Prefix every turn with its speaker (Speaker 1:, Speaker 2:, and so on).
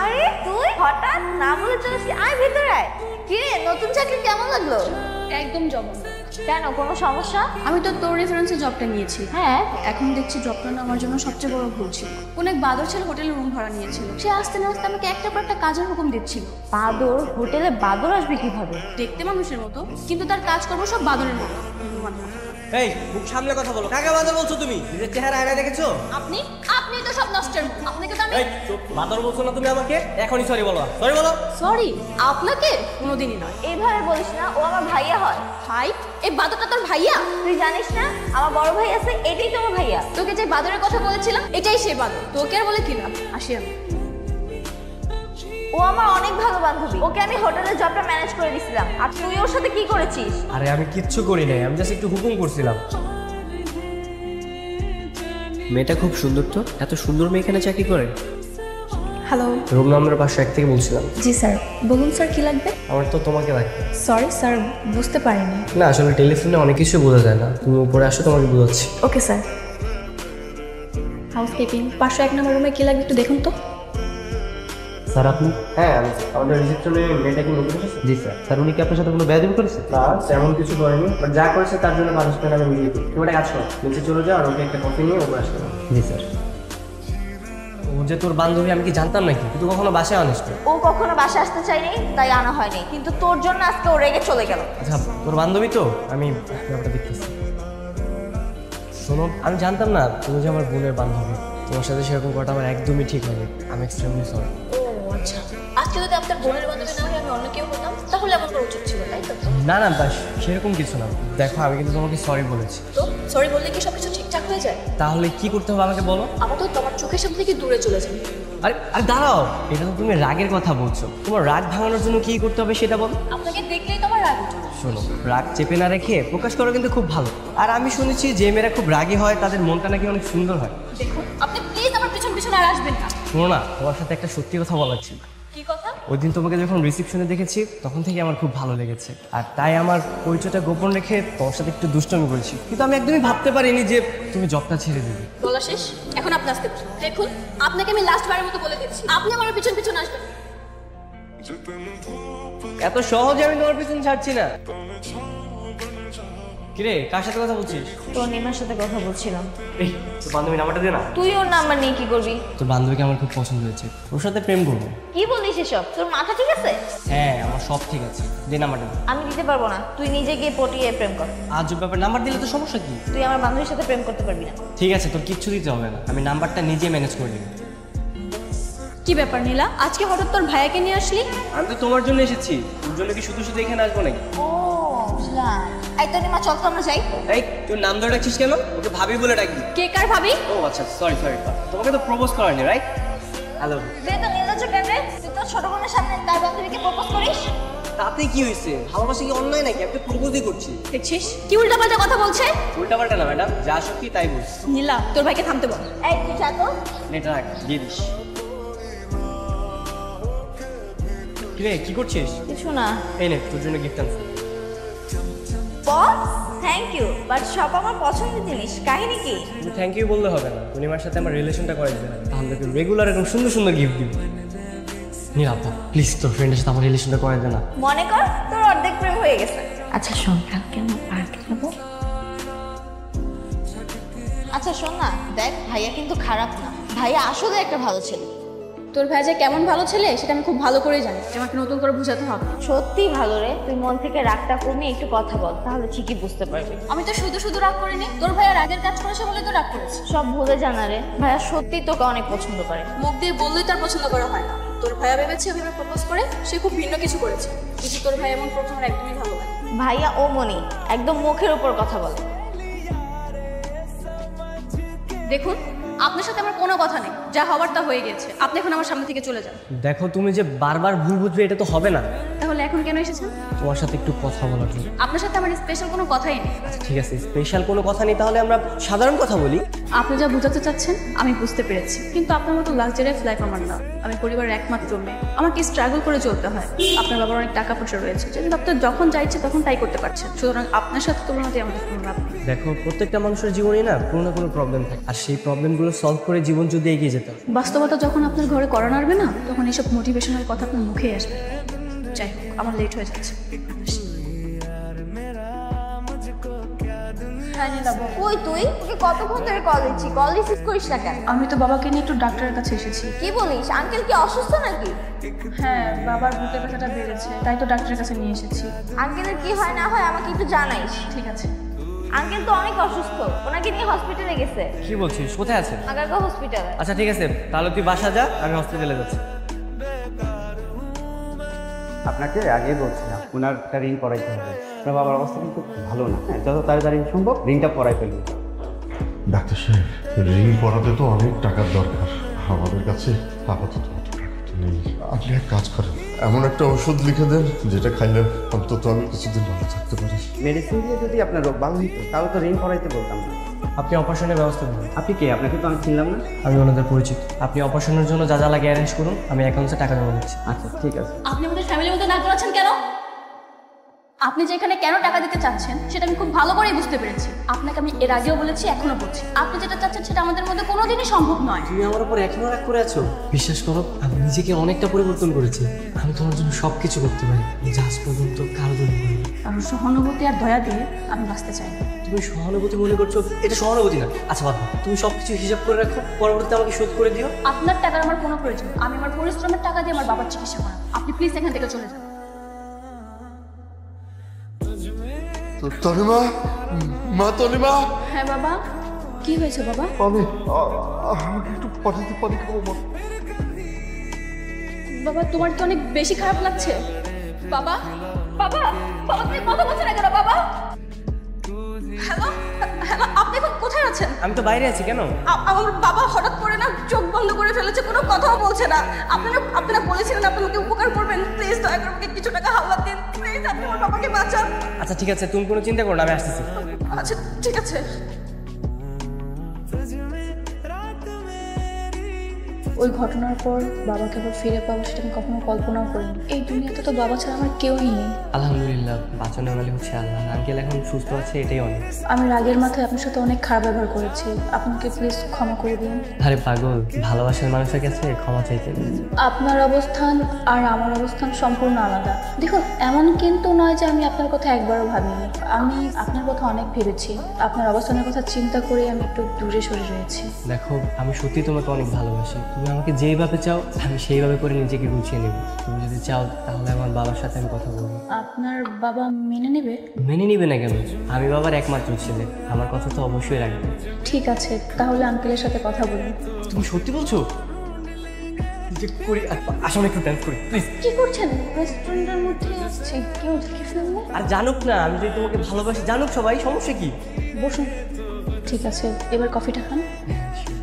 Speaker 1: আরে তুই হঠাৎ না বলে চলে আসলি, আয় ভিতরে আয়। কি রে, নতুন চাকরি কেমন লাগলো?
Speaker 2: একদম জঘন্য।
Speaker 1: কেন, কোনো সমস্যা?
Speaker 2: আমি তো তোর রেফারেন্সে জবটা নিয়েছি।
Speaker 1: হ্যাঁ,
Speaker 2: এখন দেখছি জবটা না আমার জন্য সবচেয়ে বড় ভুল ছিল। অনেক বাদর ছেলে হোটেলে রুম ভাড়া নিয়েছিল, সে আসতে না আসতে আমাকে একটার পর একটা কাজের হুকুম দিচ্ছিল।
Speaker 1: বাদর? হোটেলে বাদর আসবে কিভাবে?
Speaker 2: দেখতে মানুষের মতো, কিন্তু তার কাজ করবো সব বাদরের মতো।
Speaker 3: এই মুখ সামলে কথা বলো, কাকে বাদর বলছো তুমি? নিজের চেহারা আয়নায় দেখেছো?
Speaker 2: আপনি আপনি তো সব নষ্টের মুখ। আপনাকে তো আমি
Speaker 3: এই চুপ, বাদর বলছো না তুমি আমাকে? এখনই সরি বলো, সরি বলো।
Speaker 2: সরি, আপনাকে কোনোদিনই নয়।
Speaker 1: এইভাবে বলিস না, ও আমার ভাইয়া হয়।
Speaker 2: ভাই? এই বাদরটা তোর ভাইয়া?
Speaker 1: তুই জানিস না আমার বড় ভাই আছে, এটাই তোমার ভাইয়া।
Speaker 2: তোকে যে বাদরের কথা বলেছিলাম এটাই সে বাদর। তোকে আর বলে কি লাভ, আসি আমি।
Speaker 1: ও আমার অনেক ভালো বান্ধবী, ওকে আমি হোটেলের জবটা ম্যানেজ করে দিয়েছিলাম। আর তুই ওর সাথে কি করেছিস?
Speaker 3: আরে আমি কিচ্ছু করি নাই, আমি জাস্ট একটু হুকুম করছিলাম। মেয়েটা খুব সুন্দর তো, এত সুন্দর মেয়ে এখানে চাকরি করে।
Speaker 2: হ্যালো।
Speaker 3: রুম নাম্বার 501 থেকে বলছিলাম।
Speaker 2: জি স্যার, বলুন স্যার কি লাগবে?
Speaker 3: আমার তো তোমাকে লাগবে।
Speaker 2: সরি স্যার, বুঝতে পারিনি।
Speaker 3: না আসলে টেলিফোনে অনেক কিছু বোঝা যায় না, তুমি উপরে আসো, তোমাকে বোঝাচ্ছি।
Speaker 2: Okay sir. হাউসকিপিং 501 নম্বর রুমে কি লাগবে একটু দেখুন তো।
Speaker 3: স্যার আপনি? হ্যাঁ আমি আমাদের রিসেপশনে মেয়েটা কি নতুন এসেছে? জি স্যার। স্যার উনি কি আপনার সাথে কোনো বেয়াদবি করেছে? না তেমন কিছু করেনি, বাট যা করেছে তার জন্য পানিশমেন্ট আমি নিয়ে দিই। তুমি একটা কাজ করো, নিচে চলে যাও আর ওকে একটা কফি নিয়ে উপরে আসতে পারো। জি স্যার। ও যে তোর বান্ধবী আমি কি জানতাম নাকি? তুই তো কখনো বাসায় আনিস তো?
Speaker 1: ও কখনো বাসায় আসতে চাইনি, তাই আনা হয়নি, কিন্তু তোর জন্য আজকে ও রেগে চলে গেল।
Speaker 3: আচ্ছা তোর বান্ধবী তো, আমি ব্যাপারটা দেখতেছি। শোনো, আমি জানতাম না তুমি যে আমার বোনের বান্ধবী। তোমার সাথে সেরকম করাটা আমার একদমই ঠিক হয়নি। আমি এক্সট্রিমলি সরি।
Speaker 2: ও আচ্ছা, আজকে যদি আপনার বোনের বান্ধবী না হয়ে আমি অন্য কেউ হতাম তাহলে আমার করা উচিত ছিল, তাই তো?
Speaker 3: না না বাস সেরকম কিছু না। দেখো আমি কিন্তু তোমাকে সরি বলেছি।
Speaker 2: তো সরি বললে কি সবকিছু ঠিকঠাক হয়ে যায়?
Speaker 3: তাহলে কি করতে হবে আমাকে বলো।
Speaker 2: আপাতত তোমার চোখের সামনে থেকে দূরে চলে যাবে।
Speaker 3: আরে আরে দাঁড়াও, এটা তো তুমি রাগের কথা বলছো। তোমার রাগ ভাঙানোর জন্য কি করতে হবে সেটা বলো।
Speaker 2: আপনাকে দেখলেই তোমার রাগ উঠে।
Speaker 3: শোনো, রাগ চেপে না রেখে প্রকাশ করা কিন্তু খুব ভালো। আর আমি শুনেছি যে মেয়েরা খুব রাগী হয় তাদের মনটা নাকি অনেক সুন্দর হয়।
Speaker 2: দেখুন আপনি প্লিজ আমার পিছন পিছন আর আসবেন না।
Speaker 3: শোনো না, তোমার সাথে একটা সত্যি কথা বলার ছিল।
Speaker 2: কি কথা?
Speaker 3: ওই দিন তোমাকে যখন রিসেপশনে দেখেছি তখন থেকে আমার খুব ভালো লেগেছে, আর তাই আমার পরিচয়টা গোপন রেখে তোমার সাথে একটু দুষ্টামি করেছি। কিন্তু আমি একদমই ভাবতে পারিনি যে তুমি জবটা ছেড়ে দেবে।
Speaker 2: বলা শেষ, এখন আপনি আসতে পারেন। দেখুন আপনাকে আমি লাস্ট বারের মতো বলে দিচ্ছি, আপনি আমার পিছন পিছন আসবেন।
Speaker 3: এত সহজে আমি তোমার পিছন ছাড়ছি না। কিরে, কার সাথে কথা বলছিস?
Speaker 1: তোর নিমার সাথে কথা বলছিলাম।
Speaker 3: এই তোর বান্ধবী নাম্বারটা দে না।
Speaker 1: তুই ওর নাম্বার নিয়ে কি করবি?
Speaker 3: তোর বান্ধবীকে আমার খুব পছন্দ হয়েছে, ওর সাথে প্রেম করবো।
Speaker 1: কি বলিস এসব? তোর মাথা ঠিক আছে?
Speaker 3: হ্যাঁ আমার সব ঠিক আছে, দে নাম্বারটা দে।
Speaker 1: আমি দিতে পারবো না, তুই নিজে গিয়ে পটিয়ে প্রেম কর।
Speaker 3: আজব ব্যাপার, নাম্বার দিলে তো সমস্যা কি?
Speaker 1: তুই আমার বান্ধবীর সাথে প্রেম করতে পারবি না।
Speaker 3: ঠিক আছে, তোর কিচ্ছু দিতে হবে না, আমি নাম্বারটা নিজে ম্যানেজ করে নেব।
Speaker 2: কি ব্যাপার নীলা, আজকে হঠাৎ তোর ভাইয়াকে নিয়ে আসলি?
Speaker 3: আমি তো তোমার জন্য এসেছি, তোর জন্য কি শুধু শুধু এখানে আসবো নাকি?
Speaker 1: ও বুঝলাম। এই তো নিমা, চল তো আমরা যাই।
Speaker 3: এই তুই নাম ধরে ডাকছিস কেন? ওকে ভাবি বলে ডাকবি।
Speaker 2: কে কার ভাবি?
Speaker 3: ও আচ্ছা সরি সরি, তোমাকে তো প্রপোজ করানি রাইট? হ্যালো।
Speaker 1: তুই তো নির্লজ্জ কেন রে? তুই তোর ছোট বোনের সামনে তার বান্ধবীকে প্রপোজ করিস?
Speaker 3: তাতে কি হয়েছে? ভালোবাসা কি অন্যায় নাকি? আমি তো প্রপোজই করছি।
Speaker 2: দেখছিস কি উল্টাপাল্টা কথা বলছে?
Speaker 3: উল্টাপাল্টা না ম্যাডাম, যা সত্যি তাই বলছি।
Speaker 2: নীলা তোর ভাইকে থামতে বল।
Speaker 1: এই তুই যা তো।
Speaker 3: নেটা রাখ, দিয়ে দিস। কিরে কি করছিস?
Speaker 1: কিছু না।
Speaker 3: এই নে তোর জন্য গিফট আনছি।
Speaker 1: বস, থ্যাংক ইউ, বাট সব আমার পছন্দের জিনিস। কাহিনী কি?
Speaker 3: তুমি থ্যাংক ইউ বললে হবে না, পূর্ণিমার সাথে আমার রিলেশনটা করে দিবে না, তাহলে তোকে রেগুলার এরকম সুন্দর সুন্দর গিফট দিব। নীলাপা প্লিজ তোর ফ্রেন্ডের সাথে আমার রিলেশনটা করে দে না।
Speaker 1: মনে কর তোর অর্ধেক প্রেম হয়ে গেছে। আচ্ছা শোন, কালকে আমরা পার্কে যাবো। আচ্ছা শোন না, দেখ ভাইয়া কিন্তু খারাপ না, ভাইয়া আসলে একটা ভালো ছেলে।
Speaker 2: তোর ভাই যে কেমন ভালো ছেলে সেটা আমি খুব ভালো করেই জানি, আমাকে নতুন করে বোঝাতে হবে।
Speaker 1: সত্যি ভালো রে, তুই মন থেকে রাগটা কমিয়ে একটু কথা বল, তাহলে ঠিকই বুঝতে পারবি।
Speaker 2: আমি তো শুধু শুধু রাগ করিনি, তোর ভাইয়া রাগের কাজ করেছে বলে তো রাগ করেছে।
Speaker 1: সব ভুলে জানা রে, ভাইয়া সত্যি তোকে অনেক পছন্দ করে।
Speaker 2: মুখ দিয়ে বললেই তার পছন্দ করা হয় না। তোর ভাইয়া ভেবেছে ওইভাবে প্রপোজ করে সে খুব ভিন্ন কিছু করেছে, কিন্তু তোর ভাই এমন প্রথম একদমই ভালো লাগে।
Speaker 1: ভাইয়া ও মনি একদম মুখের উপর কথা বলে।
Speaker 2: দেখুন আপনার সাথে আমার কোনো কথা নেই, যা হওয়ার তা হয়ে গেছে। আপনি এখন আমার সামনে থেকে চলে যান।
Speaker 3: দেখো তুমি যে বারবার ভুল বুঝবে এটা তো হবে না।
Speaker 2: তাহলে এখন কেন এসেছেন?
Speaker 3: তোমার সাথে একটু কথা বলার জন্য।
Speaker 2: আপনার সাথে আমার স্পেশাল কোনো কথাই নেই।
Speaker 3: আচ্ছা ঠিক আছে, স্পেশাল কোনো কথা নেই, তাহলে আমরা সাধারণ কথা বলি।
Speaker 2: আপনি যা বোঝাতে চাচ্ছেন আমি বুঝতে পেরেছি, কিন্তু আপনার মতো লাক্সারিয়াস লাইফ আমার না। আমি পরিবারের একমাত্র মেয়ে, আমাকে স্ট্রাগল করে চলতে হয়। আপনার বাবার অনেক টাকা পয়সা রয়েছে, কিন্তু আপনার যখন যা ইচ্ছে তখন তাই করতে পারছেন, সুতরাং আপনার সাথে তুলনাতে আমাদের কোনো লাভ নেই।
Speaker 3: দেখো প্রত্যেকটা মানুষের জীবনে না কোনো না কোনো প্রবলেম থাকে, আর সেই প্রবলেমগুলো সলভ করে জীবন যদি এগিয়ে
Speaker 4: যেতাম।
Speaker 2: বাস্তবতা যখন আপনার ঘরে করা নাড়বে না, তখন এইসব মোটিভেশনাল কথা আপনার মুখেই আসবে। যাই হোক, আমার লেট হয়ে যাচ্ছে।
Speaker 1: হ্যাঁ নীলাভ, কই তুই? তোকে কতক্ষণ ধরে কল দিচ্ছি, কল রিসিভ করিস না কেন?
Speaker 2: আমি তো বাবাকে নিয়ে একটু ডাক্তারের কাছে এসেছি।
Speaker 1: কি বলিস? আঙ্কেল কি অসুস্থ নাকি?
Speaker 2: হ্যাঁ, বাবার বুকের ব্যথাটা বেড়েছে, তাই তো ডাক্তারের কাছে নিয়ে এসেছি।
Speaker 1: আঙ্কেলের কি হয় না হয় আমাকে একটু জানাইস।
Speaker 2: ঠিক আছে।
Speaker 1: আঙ্কেল তো অনেক অসুস্থ, ওনাকে নিয়ে হসপিটালে গেছে।
Speaker 4: কি বলছিস, কোথায় আছে?
Speaker 1: আগারগাঁও হসপিটালে।
Speaker 4: আচ্ছা ঠিক আছে, তাহলে তুই বাসা যা, আমি হসপিটালে যাচ্ছি।
Speaker 5: আপনাকে আগেই বলছিলাম ওনার একটা ঋণ পড়াইতে হবে। আপনার বাবার অবস্থা কিন্তু ভালো না, হ্যাঁ যত তাড়াতাড়ি সম্ভব ঋণটা পড়াই ফেলুন।
Speaker 6: ডাক্তার সাহেব, ঋণ পড়াতে তো অনেক টাকার দরকার, আমাদের কাছে আপাতত অত টাকা তো নেই। আপনি এক কাজ করেন, এমন একটা ওষুধ লিখে দেন যেটা খাইলে অন্তত আমি কিছুদিন ভালো থাকতে পারি।
Speaker 5: মেডিসিন দিয়ে যদি আপনার রোগ ভালো হইতো তাহলে তো ঋণ পড়াইতে বলতাম না।
Speaker 4: আপনি অপারেশনের ব্যবস্থা করুন।
Speaker 5: আপনি কে? আপনাকে তো আমি চিনলাম না।
Speaker 4: আমি ওনাদের পরিচিত। আপনি অপারেশনের জন্য যা যা লাগে অ্যারেঞ্জ করুন, আমি অ্যাকাউন্টে টাকা জমা দিচ্ছি।
Speaker 5: আচ্ছা ঠিক আছে।
Speaker 2: আপনি আমাদের ফ্যামিলির মধ্যে নাক গলাচ্ছেন কেন? আপনি যে এখানে কেন টাকা দিতে চাচ্ছেন সেটা আমি খুব ভালো করেই বুঝতে পেরেছি। আপনাকে আমি এর আগেও বলেছি, এখনো বলছি, আপনি যেটা চাচ্ছেন সেটা আমাদের মধ্যে কোনোদিনই সম্ভব নয়।
Speaker 4: তুমি আমার উপর এখনো রাগ করে আছো? বিশ্বাস করো, আমি নিজেকে অনেকটা পরিবর্তন করেছি। আমি তোমার জন্য সবকিছু করতে পারি, আজ পর্যন্ত কারো জন্য করিনি।
Speaker 2: আর সহানুভূতি আর দয়া দিয়ে আমি বাঁচতে চাই না।
Speaker 4: তুমি সহানুভূতি মনে করছো? এটা সহানুভূতি না। আচ্ছা বাদ দাও, তুমি সবকিছু হিসাব করে রাখো, পরবর্তীতে আমাকে শোধ করে দিও।
Speaker 2: আপনার টাকার আমার কোনো প্রয়োজন, আমি আমার পরিশ্রমের টাকা দিয়ে আমার বাবার চিকিৎসা করাবো। আপনি প্লিজ এখান থেকে চলে যান।
Speaker 6: তনিমা, মা তনিমা,
Speaker 2: হ্যাঁ বাবা, কি হয়েছে বাবা?
Speaker 6: আমি আমাকে একটু পাঠাতে পারি খাবো মা।
Speaker 2: বাবা, তোমার কি অনেক বেশি খারাপ লাগছে? বাবা, বাবা, বাবা, তুমি কথা বলছো না কেন বাবা? হ্যালো, হ্যালো, আপনি এখন কোথায় আছেন?
Speaker 4: আমি তো বাইরে আছি। কেন?
Speaker 2: আমার বাবা হঠাৎ করে না চোখ বন্ধ করে ফেলেছে, কোনো কথাও বলছে না। আপনারা বলেছিলেন আপনি আমাকে উপকার করবেন, প্লিজ দয়া করে আমাকে কিছু টাকা হাওলাত দিন, প্লিজ আপনি আমার বাবাকে বাঁচান।
Speaker 4: আচ্ছা ঠিক আছে, তুমি কোনো চিন্তা করো না, আমি আসতেছি।
Speaker 2: আচ্ছা ঠিক আছে। ওই ঘটনার পর বাবাকে আবার ফিরে পাবো সেটা আমি কখনো কল্পনাও করিনি। এই দুনিয়াতে তো বাবা ছাড়া আমার কেউই নেই।
Speaker 4: আলহামদুলিল্লাহ, বাঁচানো মানে হচ্ছে আল্লাহ। আঙ্কেল এখন সুস্থ আছে, এটাই অনেক।
Speaker 2: আমি রাগের মাথায় আপনার সাথে অনেক খারাপ ব্যবহার করেছি, আপনাকে প্লিজ ক্ষমা করে দিন।
Speaker 4: আরে পাগল, ভালোবাসার মানুষের কাছে ক্ষমা চাইতে নেই।
Speaker 2: আপনার অবস্থান আর আমার অবস্থান সম্পূর্ণ আলাদা। দেখুন, এমন কিন্তু নয় যে আমি আপনার কথা একবারও ভাবিনি। আমি আপনার কথা অনেক ভেবেছি। আপনার অবস্থানের কথা চিন্তা করে আমি একটু দূরে সরে রয়েছি।
Speaker 4: দেখো, আমি সত্যি তোমাকে অনেক ভালোবাসি। তুমি আমাকে যেইভাবে চাও আমি সেইভাবে করে নিজেকে গুছিয়ে নেব। তুমি যদি চাও তাহলে আমার বাবার সাথে আমি কথা বলবো।
Speaker 2: আপনার বাবা মেনে নেবে?
Speaker 4: মেনে নিবে না কেন? আমি বাবার একমাত্র ছেলে, আমার কথা তো অবশ্যই রাখবে।
Speaker 2: ঠিক আছে, তাহলে আঙ্কেলের সাথে কথা বলুন।
Speaker 4: তুমি সত্যি বলছো? আসলে একটু ডান্স করি প্লিজ।
Speaker 2: কি করছেন? রেস্টুরেন্টের মধ্যে আসছে, কেউ দেখে ফেলবে।
Speaker 4: আর জানুক না আমি যদি তোমাকে ভালোবাসি, জানুক সবাই, সমস্যা কি?
Speaker 2: বসুন। ঠিক আছে, এবার কফিটা খান।
Speaker 4: হ্যাঁ, sure.